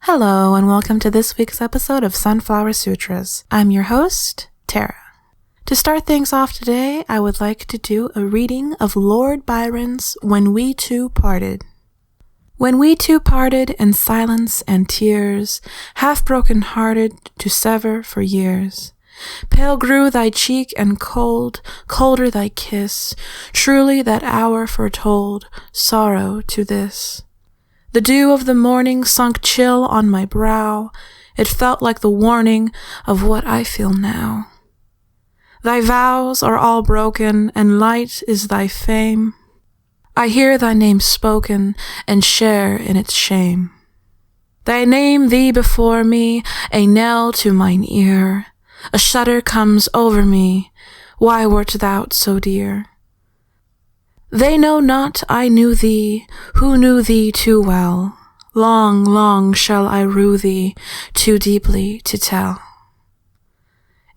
Hello, and welcome to this week's episode of Sunflower Sutras. I'm your host, Tara. To start things off today, I would like to do a reading of Lord Byron's When We Two Parted. When we two parted in silence and tears, half broken-hearted to sever for years, pale grew thy cheek and cold, colder thy kiss, truly that hour foretold sorrow to this. The dew of the morning sunk chill on my brow, it felt like the warning of what I feel now. Thy vows are all broken, and light is thy fame. I hear thy name spoken, and share in its shame. They name thee before me, a knell to mine ear. A shudder comes over me, why wert thou so dear? They know not I knew thee, who knew thee too well. Long, long shall I rue thee, too deeply to tell.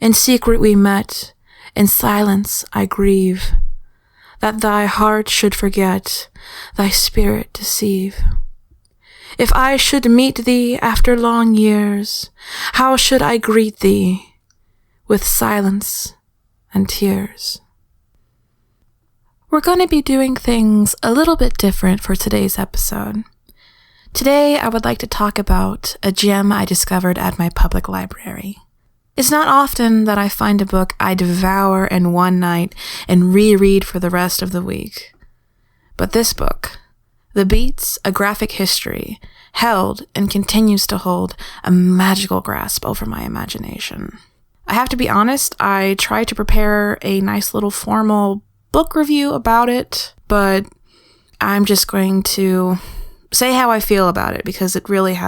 In secret we met, in silence I grieve, that thy heart should forget, thy spirit deceive. If I should meet thee after long years, how should I greet thee? With silence and tears. We're going to be doing things a little bit different for today's episode. Today, I would like to talk about a gem I discovered at my public library. It's not often that I find a book I devour in one night and reread for the rest of the week. But this book, The Beats, A Graphic History, held and continues to hold a magical grasp over my imagination. I have to be honest, I tried to prepare a nice little formal book review about it, but I'm just going to say how I feel about it because it really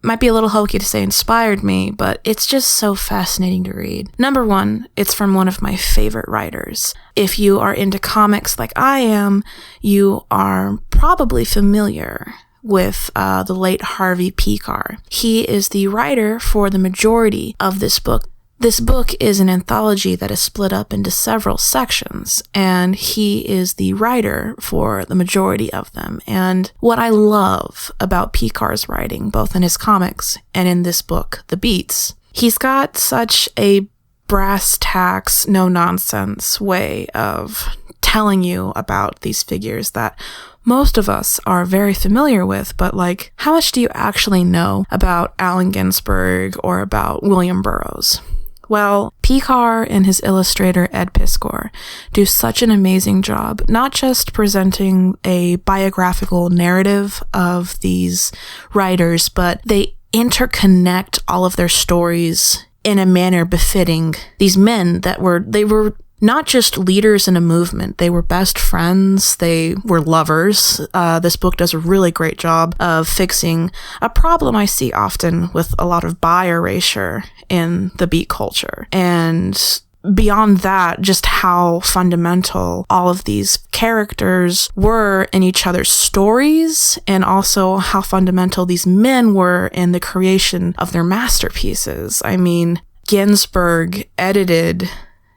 might be a little hokey to say inspired me, but it's just so fascinating to read. Number one, it's from one of my favorite writers. If you are into comics like I am, you are probably familiar with the late Harvey Pekar. He is the writer for the majority of this book. This book is an anthology that is split up into several sections, and he is the writer for the majority of them. And what I love about Pekar's writing, both in his comics and in this book, The Beats, he's got such a brass tacks, no-nonsense way of telling you about these figures that most of us are very familiar with, but like, how much do you actually know about Allen Ginsberg or about William Burroughs? Well, Pekar and his illustrator Ed Piskor do such an amazing job, not just presenting a biographical narrative of these writers, but they interconnect all of their stories in a manner befitting these men that were not just leaders in a movement, they were best friends, they were lovers. This book does a really great job of fixing a problem I see often with a lot of bi erasure in the beat culture. And beyond that, just how fundamental all of these characters were in each other's stories, and also how fundamental these men were in the creation of their masterpieces. I mean, Ginsberg edited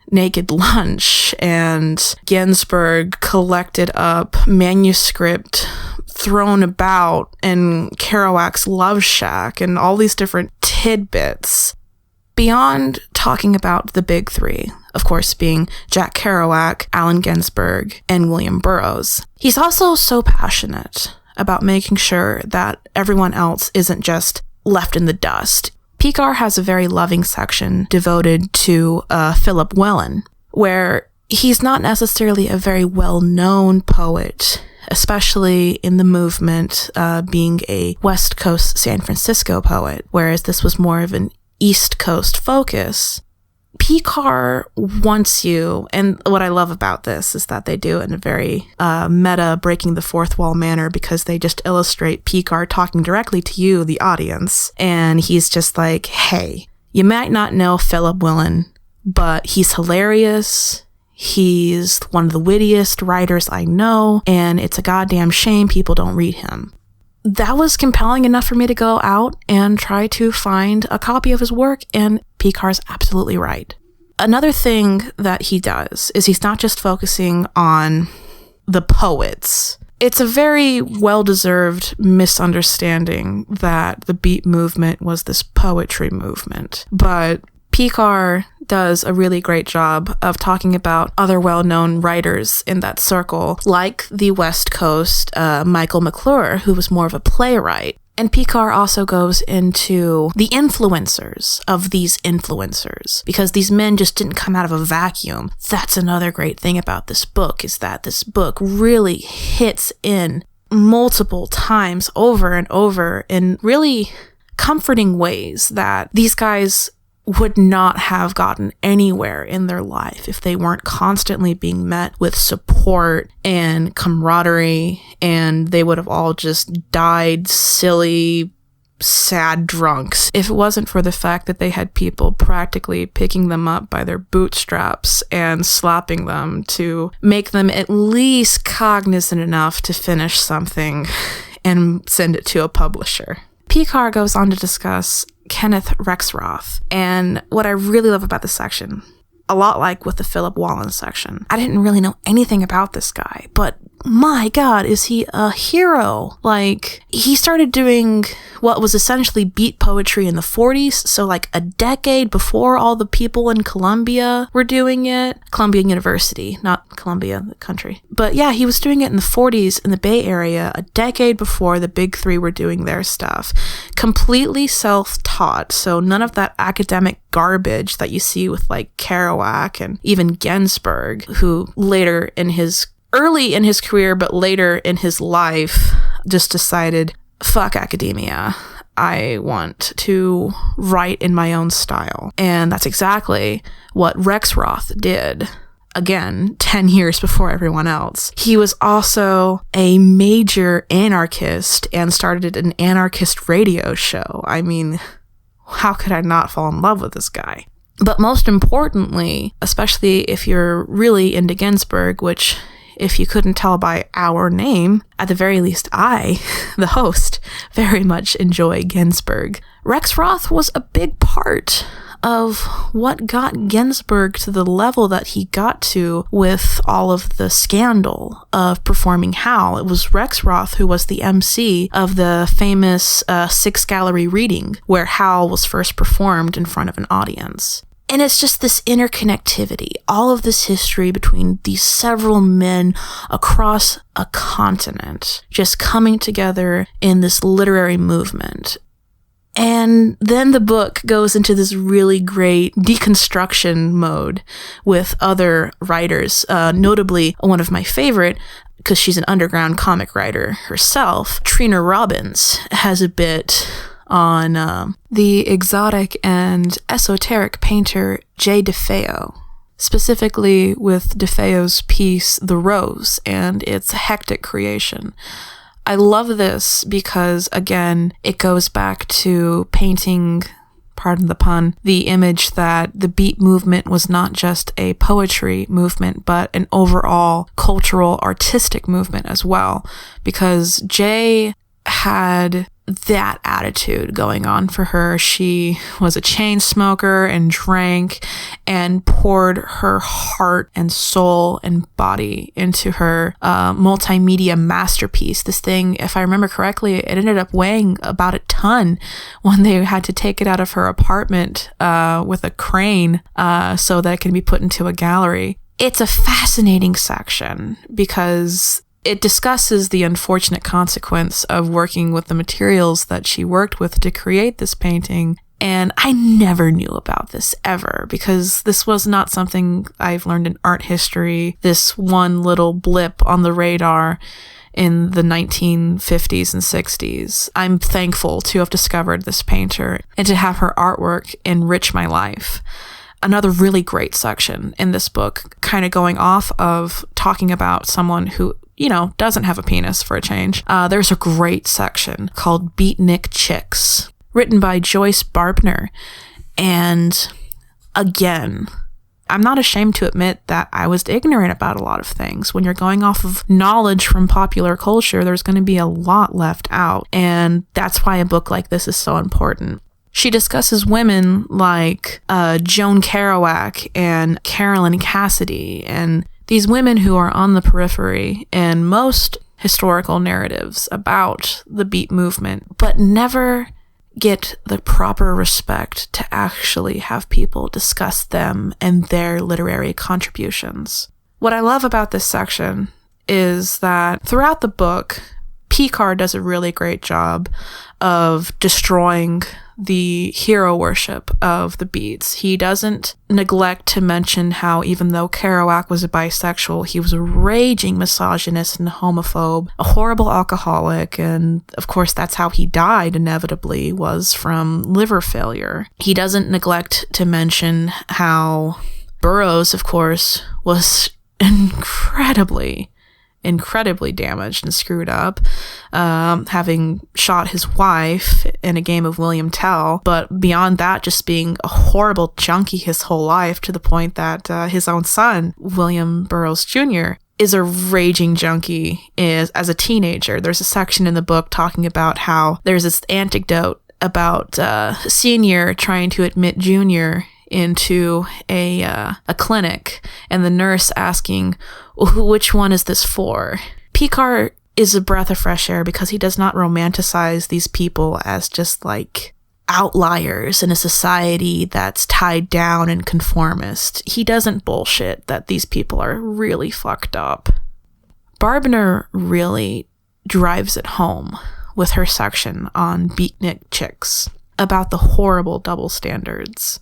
Naked Lunch, and Ginsberg collected up manuscript thrown about in Kerouac's Love Shack and all these different tidbits. Beyond talking about the big three, of course being Jack Kerouac, Allen Ginsberg, and William Burroughs, he's also so passionate about making sure that everyone else isn't just left in the dust. Pekar has a very loving section devoted to Philip Wellen, where he's not necessarily a very well-known poet, especially in the movement, being a West Coast San Francisco poet, whereas this was more of an East Coast focus. Pekar wants you, and what I love about this is that they do it in a very meta, breaking the fourth wall manner, because they just illustrate Pekar talking directly to you, the audience, and he's just like, hey, you might not know Philip Wellen, but he's hilarious, he's one of the wittiest writers I know, and it's a goddamn shame people don't read him. That was compelling enough for me to go out and try to find a copy of his work, and Pekar's absolutely right. Another thing that he does is he's not just focusing on the poets It's a very well-deserved misunderstanding that the beat movement was this poetry movement. But Pekar does a really great job of talking about other well-known writers in that circle, like the West Coast Michael McClure, who was more of a playwright. And Pekar also goes into the influencers of these influencers, because these men just didn't come out of a vacuum. That's another great thing about this book, is that this book really hits in multiple times over and over in really comforting ways that these guys would not have gotten anywhere in their life if they weren't constantly being met with support and camaraderie, and they would have all just died silly, sad drunks if it wasn't for the fact that they had people practically picking them up by their bootstraps and slapping them to make them at least cognizant enough to finish something and send it to a publisher. Pekar goes on to discuss Kenneth Rexroth, and what I really love about this section, a lot like with the Philip Wellen section, I didn't really know anything about this guy, but my God, is he a hero? Like, he started doing what was essentially beat poetry in the 40s, so like a decade before all the people in Columbia were doing it. Columbia University, not Columbia, the country. But yeah, he was doing it in the 40s in the Bay Area, a decade before the big three were doing their stuff. Completely self-taught, so none of that academic garbage that you see with like Kerouac and even Ginsberg, who later early in his career, but later in his life, just decided, fuck academia. I want to write in my own style. And that's exactly what Rexroth did. Again, 10 years before everyone else. He was also a major anarchist and started an anarchist radio show. I mean, how could I not fall in love with this guy? But most importantly, especially if you're really into Ginsberg, which, if you couldn't tell by our name, at the very least I, the host, very much enjoy Ginsberg. Rexroth was a big part of what got Ginsberg to the level that he got to with all of the scandal of performing Howl. It was Rexroth who was the MC of the famous Six Gallery reading, where Howl was first performed in front of an audience. And it's just this interconnectivity, all of this history between these several men across a continent, just coming together in this literary movement. And then the book goes into this really great deconstruction mode with other writers, notably one of my favorite, because she's an underground comic writer herself, Trina Robbins, has a bit on the exotic and esoteric painter J. DeFeo, specifically with DeFeo's piece The Rose and its hectic creation. I love this because, again, it goes back to painting, pardon the pun, the image that the beat movement was not just a poetry movement, but an overall cultural, artistic movement as well, because J had that attitude going on for her. She was a chain smoker and drank and poured her heart and soul and body into her multimedia masterpiece. This thing, if I remember correctly, it ended up weighing about a ton when they had to take it out of her apartment with a crane so that it can be put into a gallery. It's a fascinating section because it discusses the unfortunate consequence of working with the materials that she worked with to create this painting. And I never knew about this ever, because this was not something I've learned in art history, this one little blip on the radar in the 1950s and 60s. I'm thankful to have discovered this painter and to have her artwork enrich my life. Another really great section in this book, kind of going off of talking about someone who, you know, doesn't have a penis for a change. There's a great section called Beatnik Chicks, written by Joyce Barbner. And again, I'm not ashamed to admit that I was ignorant about a lot of things. When you're going off of knowledge from popular culture, there's going to be a lot left out. And that's why a book like this is so important. She discusses women like Joan Kerouac and Carolyn Cassidy, and these women who are on the periphery, and most historical narratives about the beat movement, but never get the proper respect to actually have people discuss them and their literary contributions. What I love about this section is that throughout the book, Pekar does a really great job of destroying the hero worship of the beats. He doesn't neglect to mention how even though Kerouac was a bisexual, he was a raging misogynist and homophobe, a horrible alcoholic, and of course that's how he died inevitably, was from liver failure. He doesn't neglect to mention how Burroughs, of course, was incredibly damaged and screwed up, having shot his wife in a game of William Tell, but beyond that, just being a horrible junkie his whole life, to the point that his own son, William Burroughs Jr., is a raging junkie as a teenager. There's a section in the book talking about how there's this anecdote about Senior trying to admit Junior into a clinic, and the nurse asking, which one is this for? Pekar is a breath of fresh air because he does not romanticize these people as just like outliers in a society that's tied down and conformist. He doesn't bullshit that these people are really fucked up. Barbner really drives it home with her section on beatnik chicks, about the horrible double standards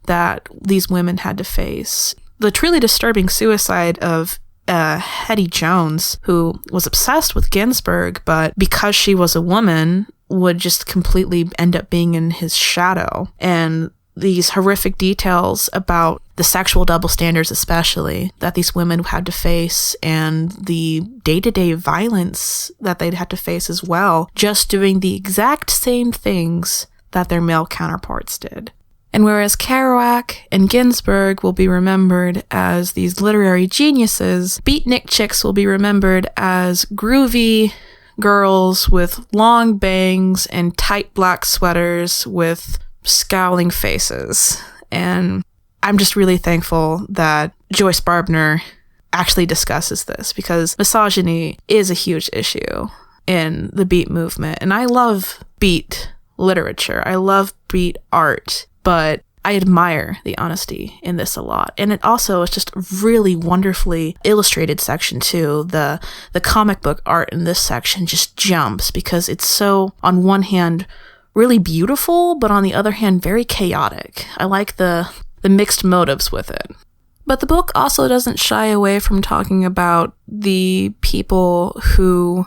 that these women had to face. The truly disturbing suicide of Hettie Jones, who was obsessed with Ginsberg, but because she was a woman, would just completely end up being in his shadow. And these horrific details about the sexual double standards especially that these women had to face, and the day-to-day violence that they'd had to face as well, just doing the exact same things that their male counterparts did. And whereas Kerouac and Ginsberg will be remembered as these literary geniuses, beatnik chicks will be remembered as groovy girls with long bangs and tight black sweaters with scowling faces. And I'm just really thankful that Joyce Barbner actually discusses this, because misogyny is a huge issue in the beat movement. And I love beat literature. I love beat art. But I admire the honesty in this a lot. And it also is just a really wonderfully illustrated section too. The comic book art in this section just jumps, because it's so, on one hand, really beautiful, but on the other hand, very chaotic. I like the mixed motives with it. But the book also doesn't shy away from talking about the people who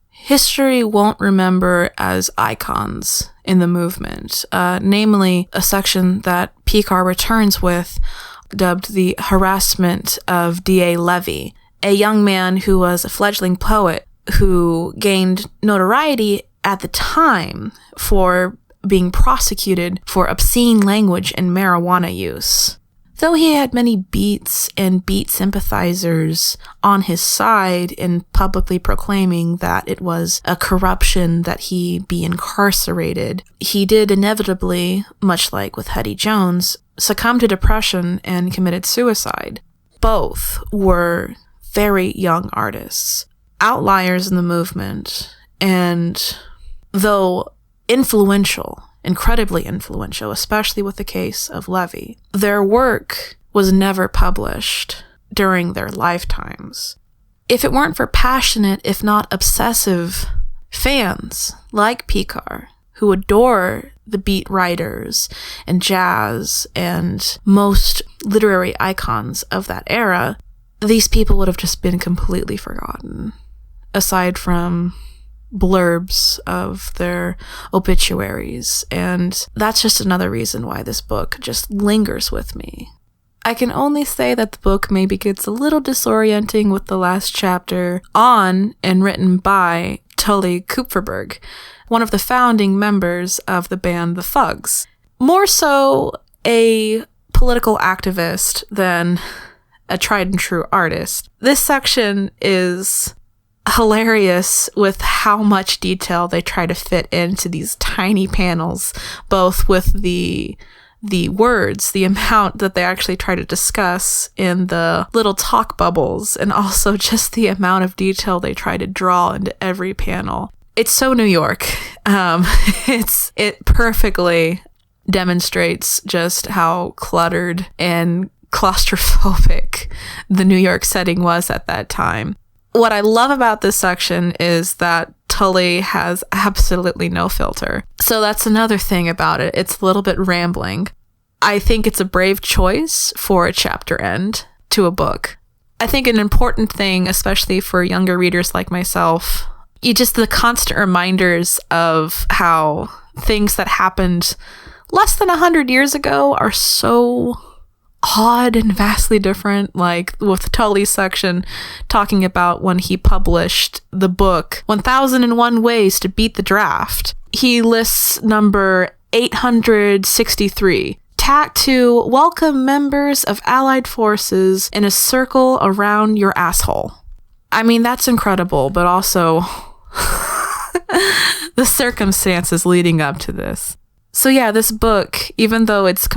history won't remember as icons in the movement, namely a section that Pekar returns with, dubbed the Harassment of D.A. Levy, a young man who was a fledgling poet who gained notoriety at the time for being prosecuted for obscene language and marijuana use. Though he had many beats and beat sympathizers on his side in publicly proclaiming that it was a corruption that he be incarcerated, he did inevitably, much like with Hettie Jones, succumb to depression and committed suicide. Both were very young artists, outliers in the movement, and though influential, incredibly influential, especially with the case of Levy, their work was never published during their lifetimes. If it weren't for passionate, if not obsessive, fans like Pekar, who adore the beat writers and jazz and most literary icons of that era, these people would have just been completely forgotten, aside from blurbs of their obituaries, and that's just another reason why this book just lingers with me. I can only say that the book maybe gets a little disorienting with the last chapter on and written by Tully Cooperberg, one of the founding members of the band The Thugs. More so a political activist than a tried and true artist. This section is hilarious with how much detail they try to fit into these tiny panels, both with the the words, the amount that they actually try to discuss in the little talk bubbles, and also just the amount of detail they try to draw into every panel. It's so New York. It perfectly demonstrates just how cluttered and claustrophobic the New York setting was at that time. What I love about this section is that Tully has absolutely no filter. So that's another thing about it. It's a little bit rambling. I think it's a brave choice for a chapter end to a book. I think an important thing, especially for younger readers like myself, just the constant reminders of how things that happened less than 100 years ago are so odd and vastly different, like with Tully's section talking about when he published the book 1001 Ways to Beat the Draft. He lists number 863, tack to welcome members of Allied forces in a circle around your asshole. I mean, that's incredible, but also the circumstances leading up to this. So yeah, this book, even though it's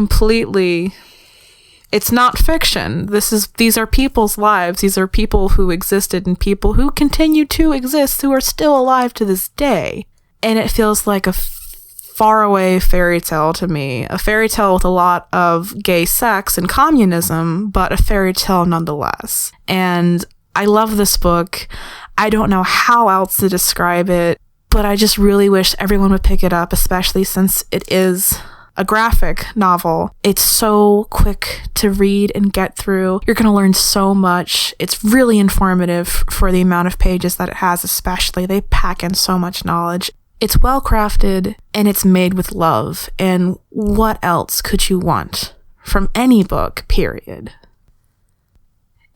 not fiction. These are people's lives. These are people who existed and people who continue to exist, who are still alive to this day. And it feels like a faraway fairy tale to me. A fairy tale with a lot of gay sex and communism, but a fairy tale nonetheless. And I love this book. I don't know how else to describe it, but I just really wish everyone would pick it up, especially since it is a graphic novel. It's so quick to read and get through. You're going to learn so much. It's really informative for the amount of pages that it has, especially. They pack in so much knowledge. It's well crafted and it's made with love. And what else could you want from any book, period?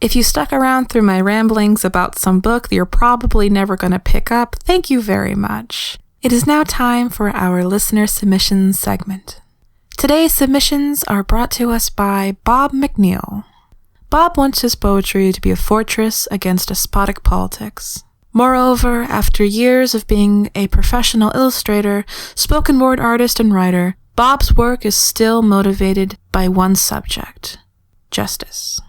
If you stuck around through my ramblings about some book that you're probably never going to pick up, thank you very much. It is now time for our listener submissions segment. Today's submissions are brought to us by Bob McNeil. Bob wants his poetry to be a fortress against despotic politics. Moreover, after years of being a professional illustrator, spoken word artist, and writer, Bob's work is still motivated by one subject: justice.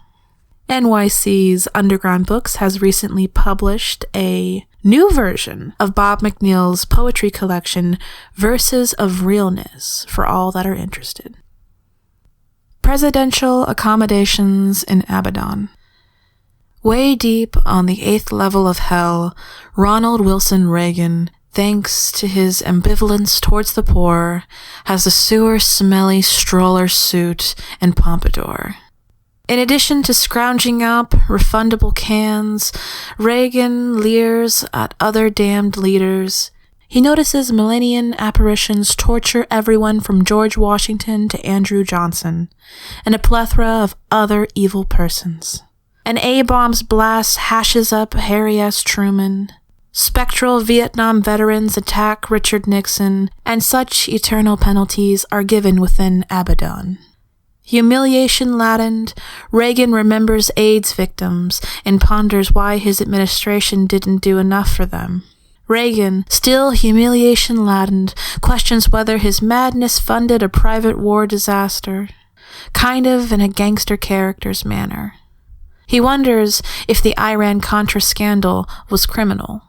NYC's Underground Books has recently published a new version of Bob McNeil's poetry collection, Verses of Realness, for all that are interested. Presidential Accommodations in Abaddon. Way deep on the 8th level of hell, Ronald Wilson Reagan, thanks to his ambivalence towards the poor, has a sewer-smelly stroller suit and pompadour. In addition to scrounging up refundable cans, Reagan leers at other damned leaders. He notices millennium apparitions torture everyone from George Washington to Andrew Johnson, and a plethora of other evil persons. An A-bomb's blast hashes up Harry S. Truman. Spectral Vietnam veterans attack Richard Nixon, and such eternal penalties are given within Abaddon. Humiliation-ladened, Reagan remembers AIDS victims and ponders why his administration didn't do enough for them. Reagan, still humiliation-ladened, questions whether his madness funded a private war disaster, kind of in a gangster character's manner. He wonders if the Iran-Contra scandal was criminal.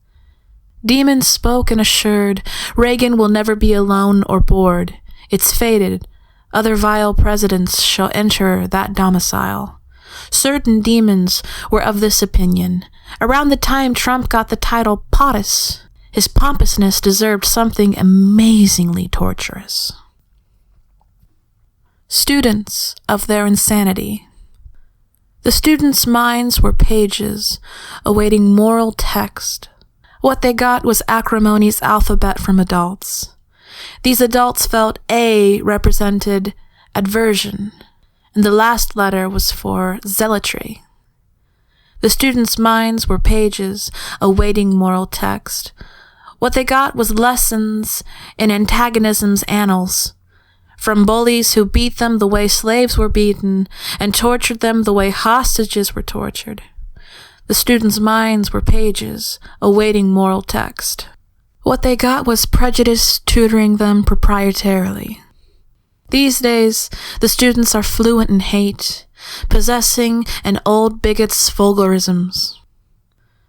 Demons spoke and assured, Reagan will never be alone or bored. It's fated. Other vile presidents shall enter that domicile. Certain demons were of this opinion. Around the time Trump got the title POTUS, his pompousness deserved something amazingly torturous. Students of their insanity. The students' minds were pages, awaiting moral text. What they got was acrimony's alphabet from adults. These adults felt A represented aversion, and the last letter was for zealotry. The students' minds were pages, awaiting moral text. What they got was lessons in antagonism's annals, from bullies who beat them the way slaves were beaten, and tortured them the way hostages were tortured. The students' minds were pages, awaiting moral text. What they got was prejudice tutoring them proprietarily. These days, the students are fluent in hate, possessing an old bigot's vulgarisms.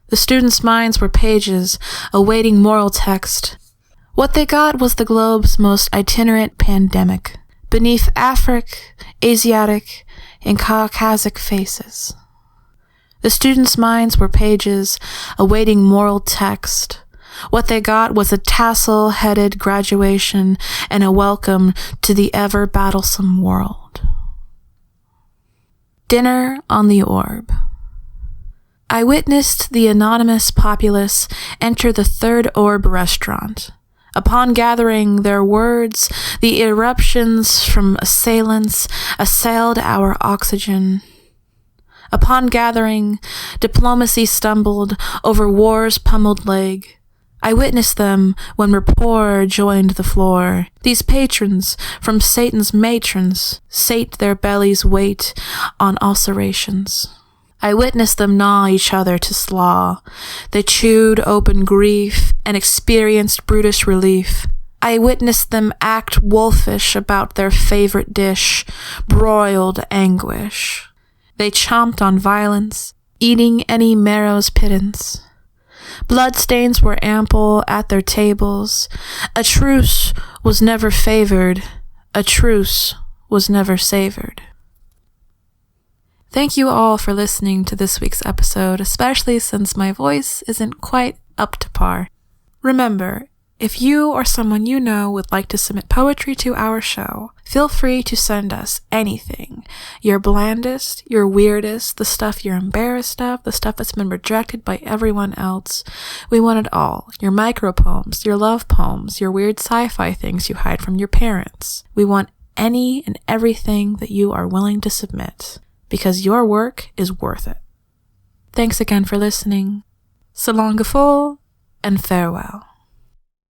The students' minds were pages, awaiting moral text. What they got was the globe's most itinerant pandemic, beneath Afric, Asiatic, and Caucasic faces. The students' minds were pages, awaiting moral text. What they got was a tassel-headed graduation and a welcome to the ever-battlesome world. Dinner on the Orb. I witnessed the anonymous populace enter the Third Orb restaurant. Upon gathering their words, the eruptions from assailants assailed our oxygen. Upon gathering, diplomacy stumbled over war's pummeled leg. I witnessed them when rapport joined the floor. These patrons from Satan's matrons sate their bellies' weight on ulcerations. I witnessed them gnaw each other to slaw. They chewed open grief and experienced brutish relief. I witnessed them act wolfish about their favorite dish, broiled anguish. They chomped on violence, eating any marrow's pittance. Bloodstains were ample at their tables. A truce was never favored. A truce was never savored. Thank you all for listening to this week's episode, especially since my voice isn't quite up to par. Remember, if you or someone you know would like to submit poetry to our show, feel free to send us anything. Your blandest, your weirdest, the stuff you're embarrassed of, the stuff that's been rejected by everyone else. We want it all. Your micropoems, your love poems, your weird sci-fi things you hide from your parents. We want any and everything that you are willing to submit, because your work is worth it. Thanks again for listening. So long, full, and farewell.